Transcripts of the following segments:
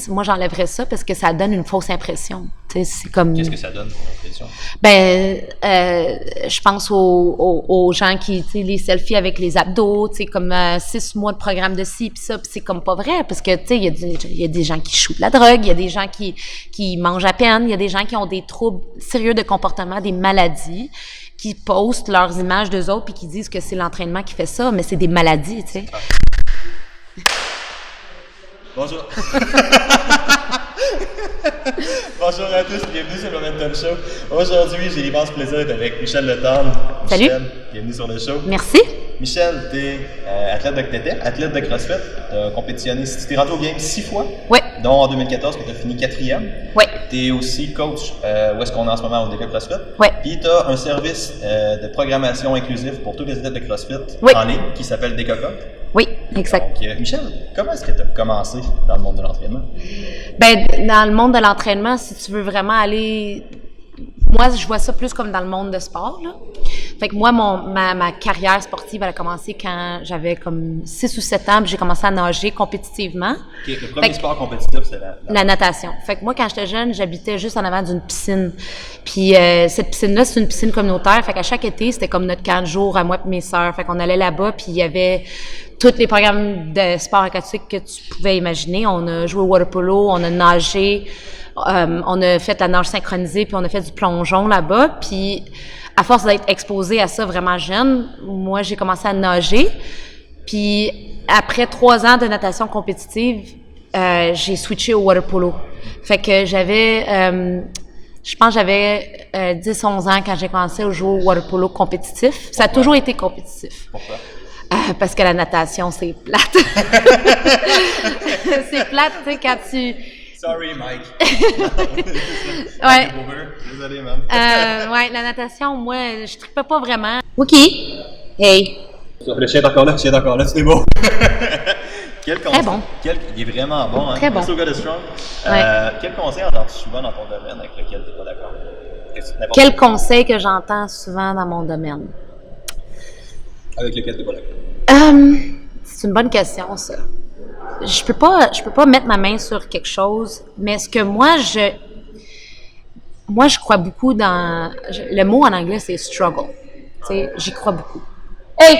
moi, j'enlèverais ça parce que ça donne une fausse impression. Tu sais, c'est comme... Qu'est-ce que ça donne comme impression? Je pense aux gens qui, tu sais, les selfies avec les abdos, tu sais, comme 6 mois de programme de ci, puis ça, puis c'est comme pas vrai, parce que, tu sais, il y a des gens qui shootent la drogue, il y a des gens qui mangent à peine, il y a des gens qui ont des troubles sérieux de comportement, des maladies, qui postent leurs images d'eux autres, puis qui disent que c'est l'entraînement qui fait ça, mais c'est des maladies, tu sais. Bonjour. Bonjour à tous, bienvenue sur le Momentum Show. Aujourd'hui, j'ai l'immense plaisir d'être avec Michèle Letendre. Salut. Michèle, bienvenue sur le show. Merci. Michèle, t'es athlète de CrossFit. T'as compétitionné, tu t'es rentré au game 6 fois. Oui. Dont en 2014, que t'as fini 4e. Oui. T'es aussi coach, où est-ce qu'on est en ce moment au DK CrossFit. Oui. Puis t'as un service de programmation inclusif pour tous les athlètes de CrossFit en ligne qui s'appelle DK Cup. Oui, exact. Donc, Michèle, comment est-ce que tu as commencé dans le monde de l'entraînement? Dans le monde de l'entraînement, si tu veux vraiment aller... Moi, je vois ça plus comme dans le monde de sport, là. Fait que moi, ma carrière sportive, elle a commencé quand j'avais comme 6 ou 7 ans, puis j'ai commencé à nager compétitivement. Okay, le premier sport compétitif, c'est la natation. Fait que moi, quand j'étais jeune, j'habitais juste en avant d'une piscine. Puis cette piscine-là, c'est une piscine communautaire. Fait qu'à chaque été, c'était comme notre camp de jour à moi et mes sœurs. Fait qu'on allait là-bas, puis il y avait tous les programmes de sport aquatique que tu pouvais imaginer. On a joué au water polo, on a nagé, on a fait la nage synchronisée, puis on a fait du plongeon là-bas. Puis à force d'être exposée à ça vraiment jeune, moi, j'ai commencé à nager. Puis après 3 ans de natation compétitive, j'ai switché au water polo. Fait que j'avais, je pense que j'avais 10-11 ans quand j'ai commencé à jouer au water polo compétitif. Pourquoi? Ça a toujours été compétitif. Pourquoi? Parce que la natation, c'est plate. C'est plate, tu sais, quand tu... Sorry, Mike. Ouais. Désolé, man. Ouais, la natation, moi, je trippais pas vraiment. OK. Hey. Le chien est encore là, c'est beau. Quel conseil? Très bon. Il est vraiment bon, hein? Très bon. So good and strong. Ouais. Quel conseil entends-tu souvent dans ton domaine avec lequel tu n'es pas d'accord? Quel conseil que j'entends souvent dans mon domaine? Avec lequel tu n'es pas d'accord? C'est une bonne question, ça. Je peux pas mettre ma main sur quelque chose, mais ce que moi, je crois beaucoup dans... Le mot en anglais, c'est struggle. Tu sais, j'y crois beaucoup. Hey!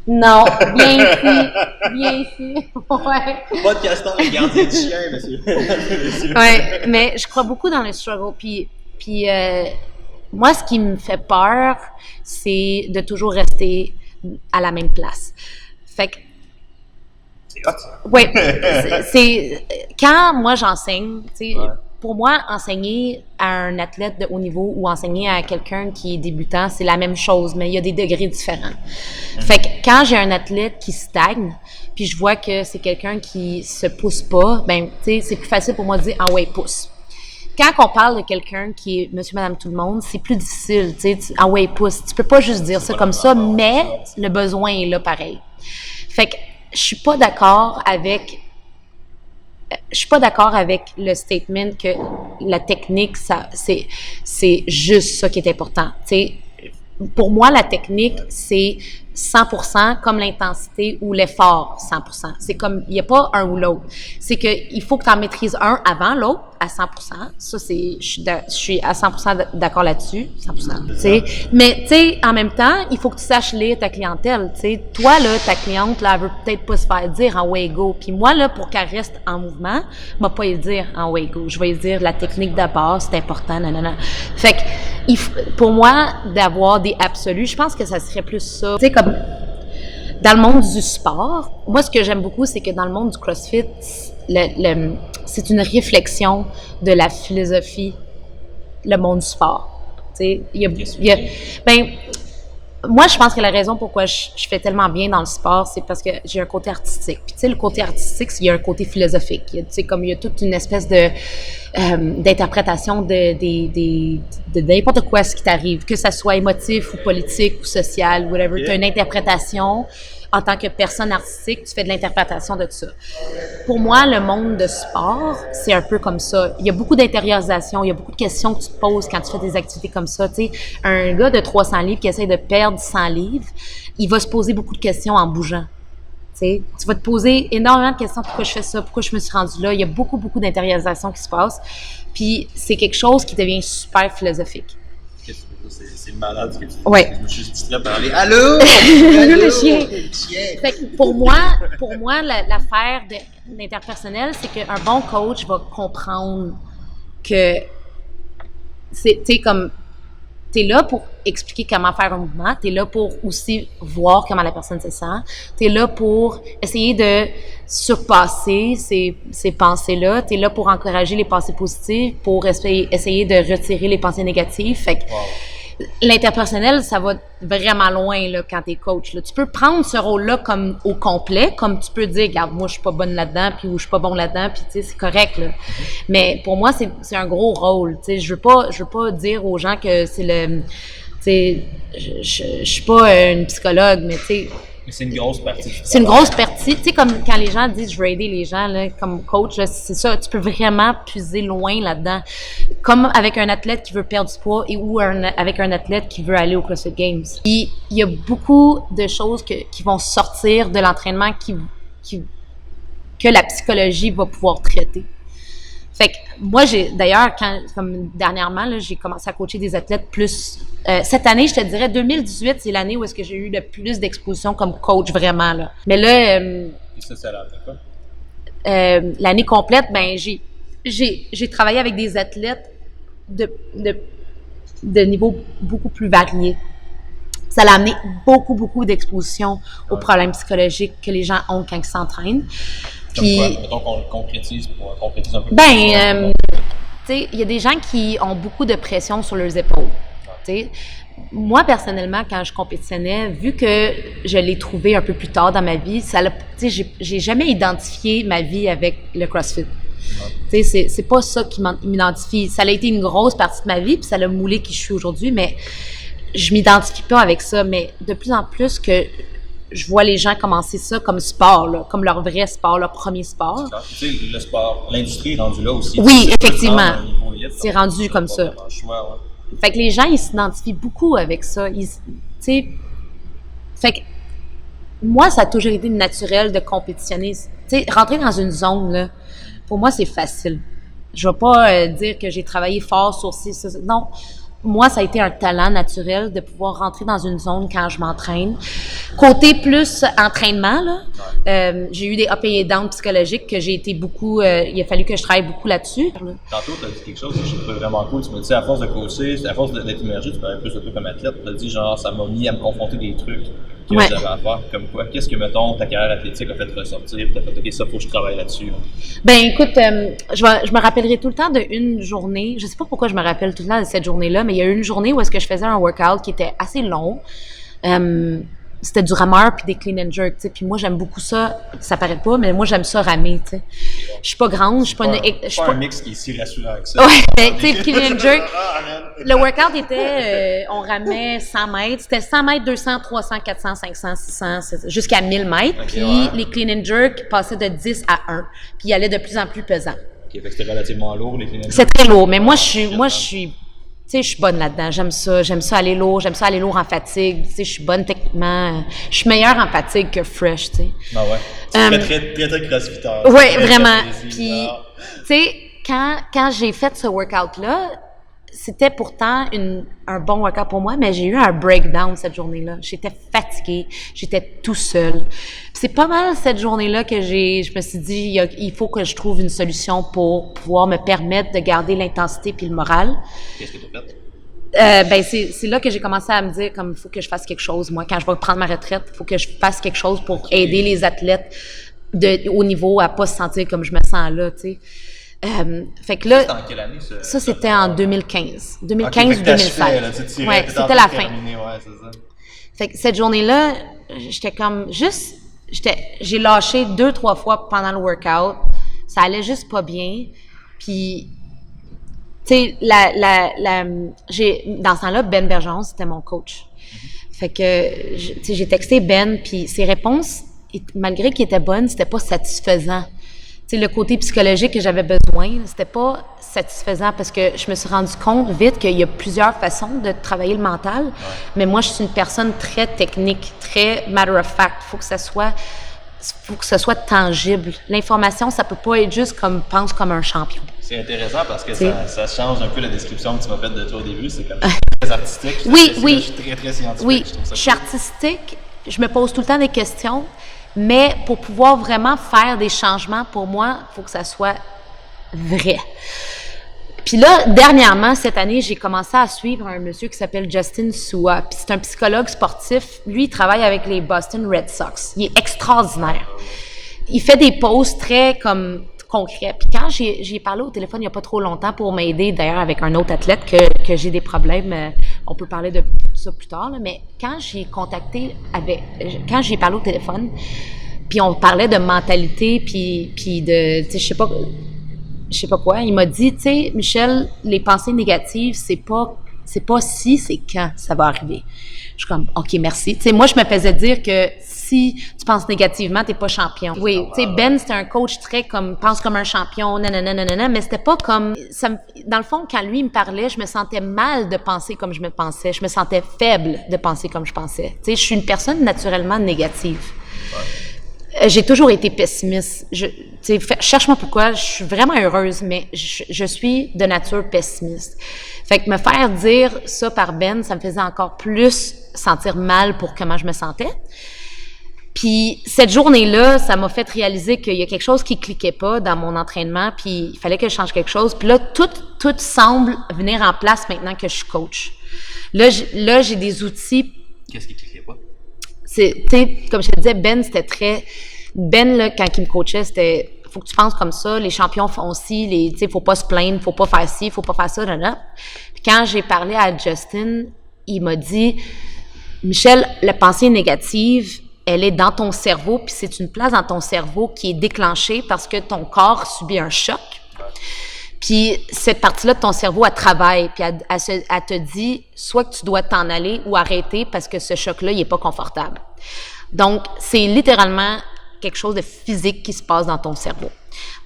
Non, viens ici. Ouais. Pas de castor, le gardien du chien, monsieur. Ouais, mais je crois beaucoup dans le struggle. Puis moi, ce qui me fait peur, c'est de toujours rester à la même place. Fait que c'est hot, ça. Oui, c'est quand moi j'enseigne, tu sais, pour moi, enseigner à un athlète de haut niveau ou enseigner à quelqu'un qui est débutant, c'est la même chose, mais il y a des degrés différents. Fait que quand j'ai un athlète qui stagne, puis je vois que c'est quelqu'un qui se pousse pas, ben, tu sais, c'est plus facile pour moi de dire « Ah ouais, pousse ». Quand on parle de quelqu'un qui est monsieur, madame, tout le monde, c'est plus difficile, tu sais, « Ah ouais, pousse ». Tu peux pas juste dire ça comme ça, mais le besoin est là pareil. Fait que je suis pas d'accord avec le statement que la technique, ça, c'est juste ça qui est important. Tu sais, pour moi, la technique, c'est 100% comme l'intensité ou l'effort 100%. C'est comme, il n'y a pas un ou l'autre. C'est qu'il faut que tu en maîtrises un avant l'autre à 100%. Ça, c'est, je suis à 100% d'accord là-dessus. 100%. Tu sais. Mais, tu sais, en même temps, il faut que tu saches lire ta clientèle. Tu sais, toi, là, ta cliente, là, elle veut peut-être pas se faire dire en way go. Puis moi, là, pour qu'elle reste en mouvement, je ne vais pas lui dire en way go. Je vais lui dire la technique de base, c'est important, nanana. Fait que, pour moi, d'avoir des absolus, je pense que ça serait plus ça. Tu sais, comme, dans le monde du sport, moi, ce que j'aime beaucoup, c'est que dans le monde du CrossFit, c'est une réflexion de la philosophie, le monde du sport. Tu sais, moi, je pense que la raison pourquoi je fais tellement bien dans le sport, c'est parce que j'ai un côté artistique. Puis, tu sais, le côté artistique, il y a un côté philosophique. Tu sais, comme il y a toute une espèce de d'interprétation de n'importe quoi ce qui t'arrive, que ça soit émotif ou politique ou social, whatever. Tu as une interprétation. En tant que personne artistique, tu fais de l'interprétation de tout ça. Pour moi, le monde de sport, c'est un peu comme ça. Il y a beaucoup d'intériorisation, il y a beaucoup de questions que tu te poses quand tu fais des activités comme ça. Tu sais, un gars de 300 livres qui essaie de perdre 100 livres, il va se poser beaucoup de questions en bougeant. Tu vas te poser énormément de questions. Pourquoi je fais ça? Pourquoi je me suis rendue là? Il y a beaucoup, beaucoup d'intériorisation qui se passe. Puis c'est quelque chose qui devient super philosophique. C'est malade ce que tu dis. Ouais. Je me suis juste distrait par aller. Allô? Le chien. Fait que pour moi, l'affaire d'interpersonnel, c'est qu'un bon coach va comprendre que t'es là pour expliquer comment faire un mouvement, t'es là pour aussi voir comment la personne se sent, t'es là pour essayer de surpasser ces pensées-là, t'es là pour encourager les pensées positives, pour essayer de retirer les pensées négatives. Fait que l'interpersonnel, ça va vraiment loin là, quand t'es coach. Là. Tu peux prendre ce rôle-là comme au complet, comme tu peux dire, regarde, moi je suis pas bonne là-dedans, puis ou je suis pas bon là-dedans, puis tu sais, c'est correct. Là. Mais pour moi, c'est un gros rôle. Tu sais, je veux pas dire aux gens que c'est le, tu sais, je suis pas une psychologue, mais tu sais. Mais c'est une grosse partie. C'est une grosse partie. Tu sais, comme quand les gens disent je veux aider les gens, là, comme coach, là, c'est ça, tu peux vraiment puiser loin là-dedans. Comme avec un athlète qui veut perdre du poids ou avec un athlète qui veut aller au CrossFit Games. Puis, il y a beaucoup de choses qui vont sortir de l'entraînement que la psychologie va pouvoir traiter. Fait que moi, d'ailleurs, comme dernièrement, là, j'ai commencé à coacher des athlètes plus. Cette année, je te dirais, 2018, c'est l'année où est-ce que j'ai eu le plus d'exposition comme coach vraiment, là. Mais là. Et ça l'a fait quoi? L'année complète, ben, j'ai travaillé avec des athlètes de niveaux beaucoup plus variés. Ça l'a amené beaucoup, beaucoup d'exposition aux problèmes psychologiques que les gens ont quand ils s'entraînent. Puis, comme quoi, mettons qu'on le concrétise un peu. Ben, tu sais, il y a des gens qui ont beaucoup de pression sur leurs épaules. Tu sais, moi, personnellement, quand je compétitionnais, vu que je l'ai trouvé un peu plus tard dans ma vie, tu sais, j'ai jamais identifié ma vie avec le CrossFit. Tu sais, c'est pas ça qui m'identifie. Ça a été une grosse partie de ma vie, puis ça l'a moulé qui je suis aujourd'hui, mais je m'identifie pas avec ça. Mais de plus en plus que je vois les gens commencer ça comme sport, là, comme leur vrai sport, leur premier sport. Tu sais, le sport, l'industrie est rendue là aussi. Oui, effectivement. C'est rendu comme ça. Choix, ouais. Fait que les gens, ils s'identifient beaucoup avec ça. Tu sais, fait que moi, ça a toujours été naturel de compétitionner. Tu sais, rentrer dans une zone, là, pour moi, c'est facile. Je vais pas dire que j'ai travaillé fort sur ça. Non. Moi, ça a été un talent naturel de pouvoir rentrer dans une zone quand je m'entraîne. Côté plus entraînement, là, j'ai eu des up et downs psychologiques que j'ai été beaucoup... il a fallu que je travaille beaucoup là-dessus. Tantôt, tu as dit quelque chose que j'ai trouvé vraiment cool. Tu m'as dit, à force de coacher, à force d'être immergé, tu parlais plus de toi comme athlète. Tu as dit, genre, ça m'a mis à me confronter des trucs que j'avais à faire. Comme quoi, qu'est-ce que, mettons, ta carrière athlétique a fait ressortir? Tu as fait, OK, ça, faut que je travaille là-dessus. Ben, écoute, je me rappellerai tout le temps d'une journée. Je sais pas pourquoi je me rappelle tout le temps de cette journée-là, mais il y a eu une journée où est-ce que je faisais un workout qui était assez long. C'était du rameur puis des clean and jerk, tu sais. Puis moi, j'aime beaucoup ça. Ça paraît pas, mais moi, j'aime ça ramer, tu sais. Je suis pas grande, je suis pas... Je suis pas un mix qui est si rassurant que ça. Ouais, mais tu sais, clean and jerk, le workout était... on ramait 100 mètres. C'était 100 mètres, 200, 300, 400, 500, 600, jusqu'à 1000 mètres. Okay, puis les clean and jerk passaient de 10 à 1. Puis ils allaient de plus en plus pesant. OK, fait que c'était relativement lourd, les clean and jerk. C'est très lourd, mais moi, je suis tu sais, je suis bonne là-dedans. J'aime ça aller lourd. J'aime ça aller lourd en fatigue. Tu sais, je suis bonne techniquement. Je suis meilleure en fatigue que fresh, tu sais. Ah ouais? C'est très crossfitter. Oui, vraiment. Puis, tu sais, quand j'ai fait ce workout-là, c'était pourtant un bon workout pour moi, mais j'ai eu un breakdown cette journée-là. J'étais fatiguée. J'étais tout seule. C'est pas mal cette journée-là que je me suis dit, il faut que je trouve une solution pour pouvoir me permettre de garder l'intensité puis le moral. Qu'est-ce que tu as fait? Ben c'est là que j'ai commencé à me dire comme il faut que je fasse quelque chose. Moi, quand je vais prendre ma retraite, il faut que je fasse quelque chose pour aider les athlètes au niveau à pas se sentir comme je me sens là, tu sais. Fait que là, c'était en quelle année, ça c'était en 2015. 2015 ou 2016. Ouais, c'était la fin. Ouais, c'est ça. Fait que cette journée-là, j'étais comme juste... J'ai lâché 2-3 fois pendant le workout. Ça allait juste pas bien. Puis, tu sais, dans ce temps-là, Ben Bergeron, c'était mon coach. Fait que, tu sais, j'ai texté Ben, puis ses réponses, malgré qu'elles étaient bonnes, c'était pas satisfaisant. Tu sais, le côté psychologique que j'avais besoin, c'était pas satisfaisant parce que je me suis rendu compte vite qu'il y a plusieurs façons de travailler le mental. Ouais. Mais moi, je suis une personne très technique, très matter of fact. Il faut que ça soit faut que ce soit tangible. L'information, ça peut pas être juste comme pense comme un champion. C'est intéressant parce que ça change un peu la description que tu m'as faite de toi au début. C'est comme très artistique. Oui. Je suis très, très scientifique. Oui, je suis artistique. Je me pose tout le temps des questions. Mais pour pouvoir vraiment faire des changements, pour moi, il faut que ça soit vrai. Puis là, dernièrement, cette année, j'ai commencé à suivre un monsieur qui s'appelle Justin Sua. Puis c'est un psychologue sportif. Lui, il travaille avec les Boston Red Sox. Il est extraordinaire. Il fait des posts très comme concrets. Puis quand j'ai parlé au téléphone il n'y a pas trop longtemps pour m'aider, d'ailleurs, avec un autre athlète que j'ai des problèmes, on peut parler de ça plus tard, là, mais quand j'ai parlé au téléphone, puis on parlait de mentalité, puis de, tu sais, je sais pas quoi, il m'a dit, tu sais, Michel, les pensées négatives, c'est pas si, c'est quand ça va arriver. Je suis comme, OK, merci. Tu sais, moi, je me faisais dire que si tu penses négativement, t'es pas champion. Oui, tu sais, Ben, c'était un coach très comme, pense comme un champion, nanana, mais c'était pas comme, dans le fond, quand lui, il me parlait, je me sentais mal de penser comme je me pensais. Je me sentais faible de penser comme je pensais. Tu sais, je suis une personne naturellement négative. Ouais. J'ai toujours été pessimiste. Cherche-moi pourquoi. Je suis vraiment heureuse, mais je suis de nature pessimiste. Fait que me faire dire ça par Ben, ça me faisait encore plus sentir mal pour comment je me sentais. Puis cette journée-là, ça m'a fait réaliser qu'il y a quelque chose qui cliquait pas dans mon entraînement, puis il fallait que je change quelque chose. Puis là, tout semble venir en place maintenant que je suis coach. Là, j'ai des outils. Qu'est-ce qui cliquait pas? Comme je te disais, Ben, c'était très... Ben, là, quand il me coachait, c'était... Faut que tu penses comme ça, les champions font ci, faut pas se plaindre, faut pas faire ci, faut pas faire ça, là. Puis quand j'ai parlé à Justin, il m'a dit, Michel, la pensée négative, elle est dans ton cerveau, puis c'est une place dans ton cerveau qui est déclenchée parce que ton corps subit un choc. Puis cette partie-là de ton cerveau, elle travaille, puis elle te dit soit que tu dois t'en aller ou arrêter parce que ce choc-là, il est pas confortable. Donc, c'est littéralement quelque chose de physique qui se passe dans ton cerveau.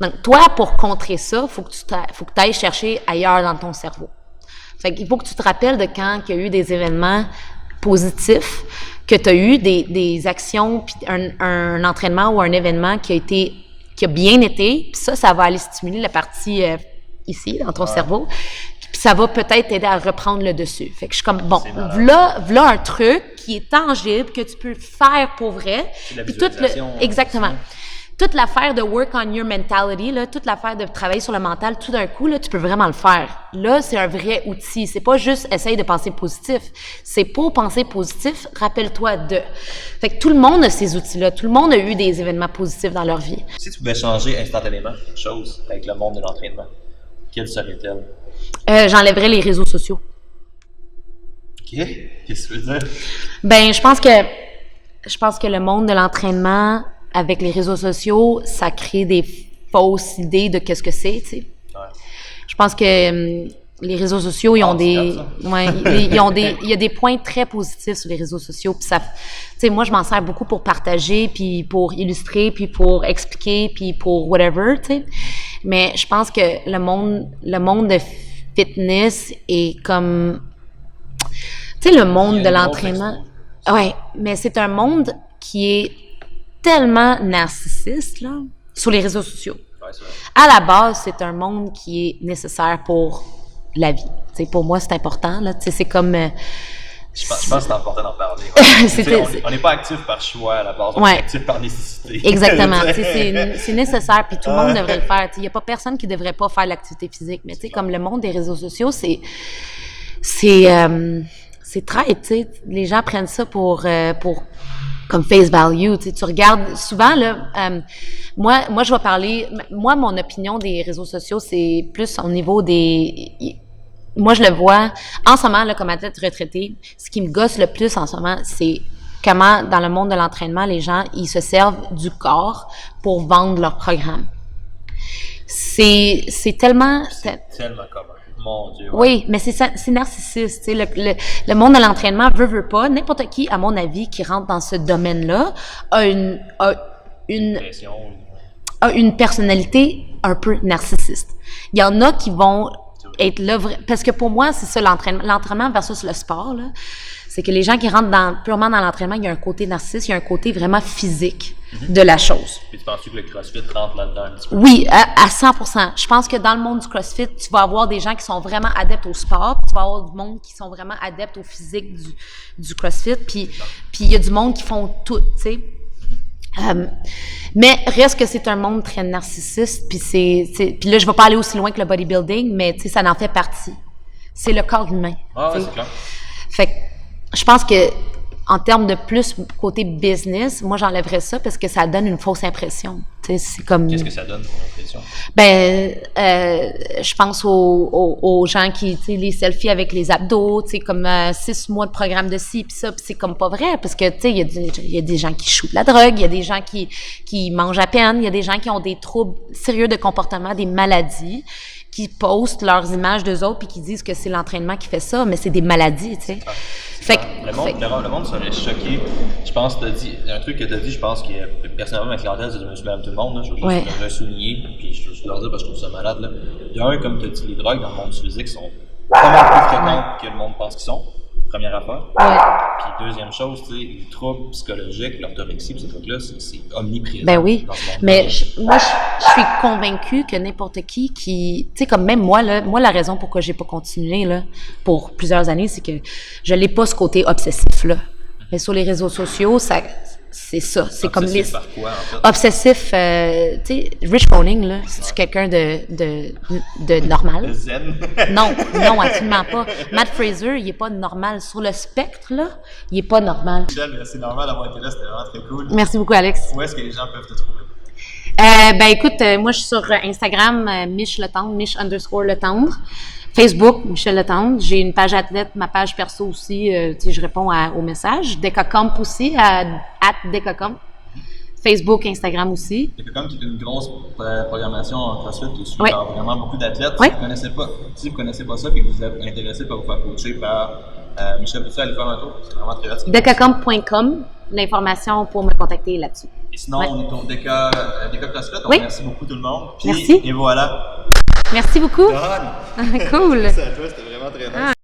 Donc, toi, pour contrer ça, faut que tu ailles chercher ailleurs dans ton cerveau. Fait qu'il faut que tu te rappelles de quand il y a eu des événements positifs, que tu as eu des actions, puis un entraînement ou un événement qui a bien été, puis ça va aller stimuler la partie ici, dans ton cerveau, puis ça va peut-être t'aider à reprendre le dessus. Fait que je suis comme, bon, voilà un truc qui est tangible, que tu peux faire pour vrai. C'est la visualisation. Exactement. Toute l'affaire de work on your mentality, là, toute l'affaire de travailler sur le mental, tout d'un coup, là, tu peux vraiment le faire. Là, c'est un vrai outil. C'est pas juste essaye de penser positif. C'est pour penser positif, rappelle-toi de. Fait que tout le monde a ces outils-là. Tout le monde a eu des événements positifs dans leur vie. Si tu pouvais changer instantanément quelque chose avec le monde de l'entraînement, quelle serait-elle? J'enlèverais les réseaux sociaux. OK. Qu'est-ce que tu veux dire? Ben, je pense que le monde de l'entraînement, avec les réseaux sociaux, ça crée des fausses idées de qu'est-ce que c'est, tu sais. Ouais. Je pense que les réseaux sociaux, ils ont il y a des points très positifs sur les réseaux sociaux, puis ça, tu sais, moi je m'en sers beaucoup pour partager, puis pour illustrer, puis pour expliquer, puis pour whatever, tu sais. Mais je pense que le monde de fitness est comme, tu sais, le monde de l'entraînement. Ouais, mais c'est un monde qui est tellement narcissiste, là, sur les réseaux sociaux. Ouais, c'est vrai. À la base, c'est un monde qui est nécessaire pour la vie. T'sais, pour moi, c'est important, là. C'est comme... je pense que c'est important d'en parler. Ouais. On n'est pas actif par choix à la base, on est actif par nécessité. Exactement. C'est nécessaire, puis tout le monde devrait le faire. Il n'y a pas personne qui ne devrait pas faire l'activité physique, mais comme le monde des réseaux sociaux, c'est traite, tu sais. Les gens prennent ça pour comme face value, tu regardes souvent là, moi je vais parler, mon opinion des réseaux sociaux, c'est plus au niveau moi je le vois en ce moment là comme athlète retraité, ce qui me gosse le plus en ce moment, c'est comment dans le monde de l'entraînement les gens ils se servent du corps pour vendre leur programme. C'est tellement commun. Mon Dieu. Ouais. Oui, mais c'est narcissiste. Tu sais, le monde de l'entraînement veut pas. N'importe qui, à mon avis, qui rentre dans ce domaine-là, a une personnalité un peu narcissiste. Il y en a qui vont être là, parce que pour moi, c'est ça l'entraînement versus le sport, là. c'est que les gens qui rentrent purement dans l'entraînement, il y a un côté narcissique, il y a un côté vraiment physique de la chose. Puis tu penses que le CrossFit rentre là-dedans un petit peu? Oui, à 100%. Je pense que dans le monde du CrossFit, tu vas avoir des gens qui sont vraiment adeptes au sport, puis tu vas avoir du monde qui sont vraiment adeptes au physique du CrossFit, puis il y a du monde qui font tout, tu sais. Mais reste que c'est un monde très narcissiste, puis puis là je vais pas aller aussi loin que le bodybuilding, mais tu sais ça en fait partie. C'est le corps humain. Ah ouais, c'est clair. Fait que je pense que en termes de plus côté business, moi j'enlèverais ça parce que ça donne une fausse impression. Tu sais, c'est comme. Qu'est-ce que ça donne comme impression? Ben, je pense aux gens qui, tu sais, les selfies avec les abdos, tu sais, comme 6 mois de programme de ci puis ça, puis c'est comme pas vrai parce que, tu sais, il y a des gens qui shootent la drogue, il y a des gens qui mangent à peine, il y a des gens qui ont des troubles sérieux de comportement, des maladies, qui postent leurs images d'eux autres puis qui disent que c'est l'entraînement qui fait ça, mais c'est des maladies, tu sais. Fait que, le monde serait choqué. Je pense que t'as dit, un truc que t'as dit, je pense que personnellement, ma clientèle, c'est monsieur, madame, tout le monde, là, je veux juste le souligner, puis je leur dire parce que je trouve ça malade, là. Il y a comme t'as dit, les drogues dans le monde du physique sont vraiment plus fréquentes que le monde pense qu'ils sont. Première affaire. Puis deuxième chose, tu sais, les troubles psychologiques, l'orthorexie, pis ces trucs-là, c'est omniprésent. Ben oui. Mais moi, je suis convaincue que n'importe qui, tu sais, comme même moi, là, la raison pourquoi j'ai pas continué, là, pour plusieurs années, c'est que je l'ai pas ce côté obsessif, là. Mais sur les réseaux sociaux, c'est ça. C'est comme les. Par quoi, en fait? Obsessif, tu sais, Rich Froning, là, c'est quelqu'un de normal. De zen? Non, absolument pas. Matt Fraser, il est pas normal. Sur le spectre, là, il est pas normal. Michel, merci normal d'avoir été là, c'était vraiment très cool. Merci beaucoup, Alex. Où est-ce que les gens peuvent te trouver? Ben écoute, moi je suis sur Instagram, Mich Letendre, Mich_Letendre. Facebook, Michel Letendre. J'ai une page athlète, ma page perso aussi, tu sais, je réponds aux messages. Decacomp aussi, @Decacomp. Facebook, Instagram aussi. Decacomp qui est une grosse programmation en CrossFit qui suit vraiment beaucoup d'athlètes. Si vous connaissez pas ça et que vous êtes intéressé par vous faire coacher par Michel, peux-tu aller faire un tour? C'est vraiment très rapide. Decacomp.com, l'information pour me contacter là-dessus. Et sinon, on est au Deca CrossFit, donc merci beaucoup tout le monde. Puis, merci. Et voilà. Merci beaucoup. Cool. Cool. Merci à toi, c'était vraiment très nice.